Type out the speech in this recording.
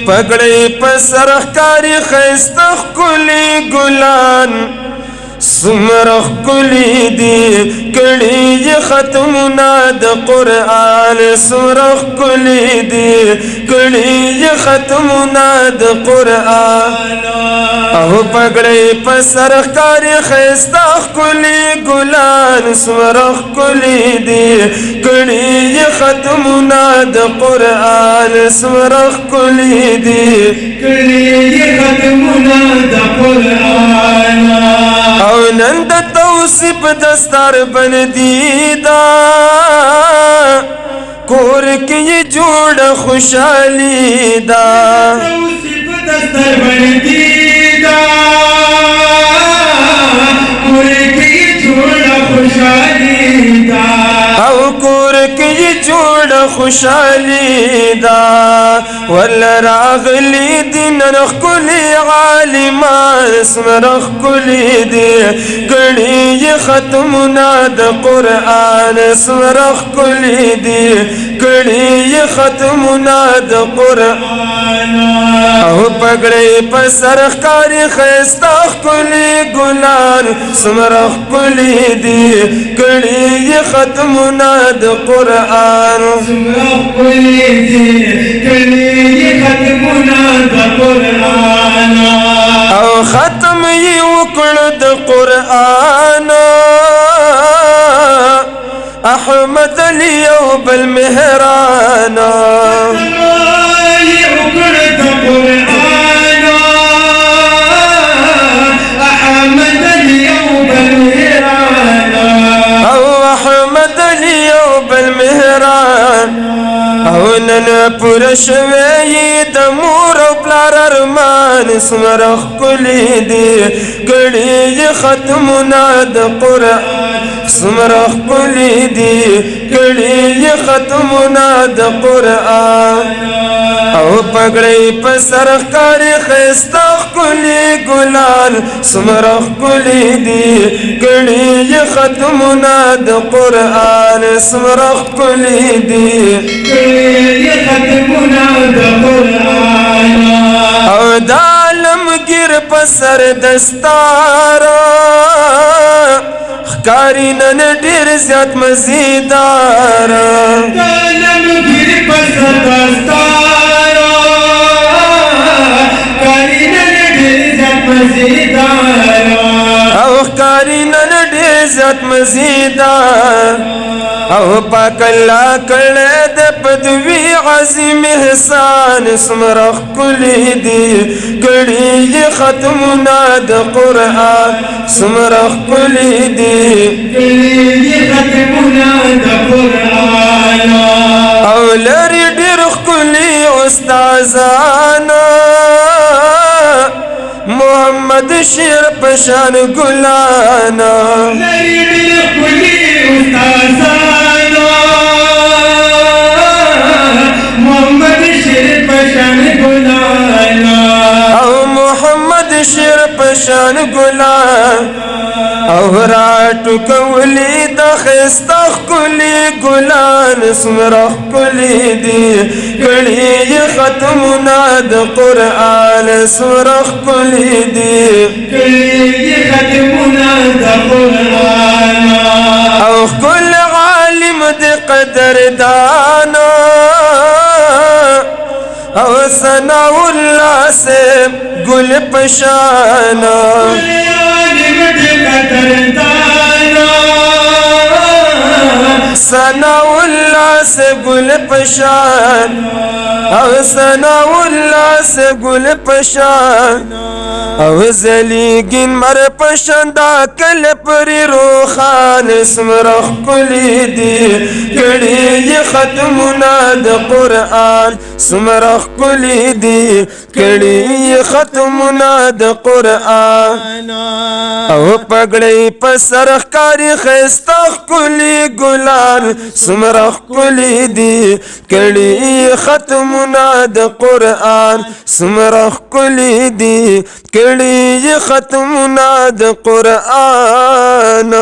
پګړې په سر ښکاري ښایسته ښکلي ګلان څومره ښکلي دي کړي یې ختمونه د قرآن څومره ښکلي دي کړي یې ختمونه د قرآن او پګړې په سر ښکاري ښایسته ښکلي ګلان څومره ښکلي دي کړي یې ختمونه د قرآن څومره ښکلي دي کړي یې ختمونه د قرآن او نن د توصیف دستار بندي دا کور کې یې جوړه خوشحالي دا توصیف دستار بندي دا کور کې یې جوړه خوشحالي دا او کور کې یې جوړه خوشحالي دا ول راغلي دي نن ښکلي عالمان څومره ښکلي دي کړي یې ختمونه د قرآن څومره ښکلي دي کړي یې ختمونه د قرآن او پګړې په سر ښکاري ښایسته ښکلي ګلان څومره ښکلي دي کړي یې ختمونه د قرآن څومره ښکلي دي کړي یې ختمونه د قرآن او ختم یې وکړ د قرآن احمد علي او بل مهران او نن پوره شوی د مور او پلار ارمان څومره ښکلي دي کړي یې ختمونه د قرآن څومره ښکلي دي کړي یې ختمونه د قرآن او پګړې په سر ښکاري ښایسته ښکلي ګلان څومره ښکلي دي کړي یې ختمونه د قرآن څومره ښکلي دي او د عالمګیر په سر دستار ښکاري نن ډېر زیات مزیدار د عالمګیر په سر دستار ښکاري نن ډېر زیات مزیدار او ښکاري نن ډېر زیات مزیدار او پاک الله کړه د بدوی عظیم احسان څومره ښکلي دي کړي یې ختمونه د قرآن څومره ښکلي دي کړي یې ختمونه د قرآن او لري ډېر ښکلي استادان محمد شیر پشان ګلان لري ډېر ښکلي استادان محمد شیر پشان ګلان او محمد شیر پشان ګلان او راټو کولی د ښایسته ښکلي ګلان څومره ښکلي دي کړي یې ختمونه د قرآن څومره ښکلي دي کړي یې ختمونه د قرآن او ښکل عالم د قدردان او ثناء الله صاحب ګل پشان ثناء الله سے گل پشان او ثناء الله سے گل پشان او زلیگین مر پشان دا کل پری روخان څومره ښکلي دي کړي یې ختمونه د قرآن څومره ښکلي دي کړي یې ختمونه د قرآن او پګړې په سر ښکاري ښایسته ښکلي ګلان څومره ښکلي دي کړي یې ختمونه د قرآن څومره ښکلي دي کړي یې ختمونه د قرآن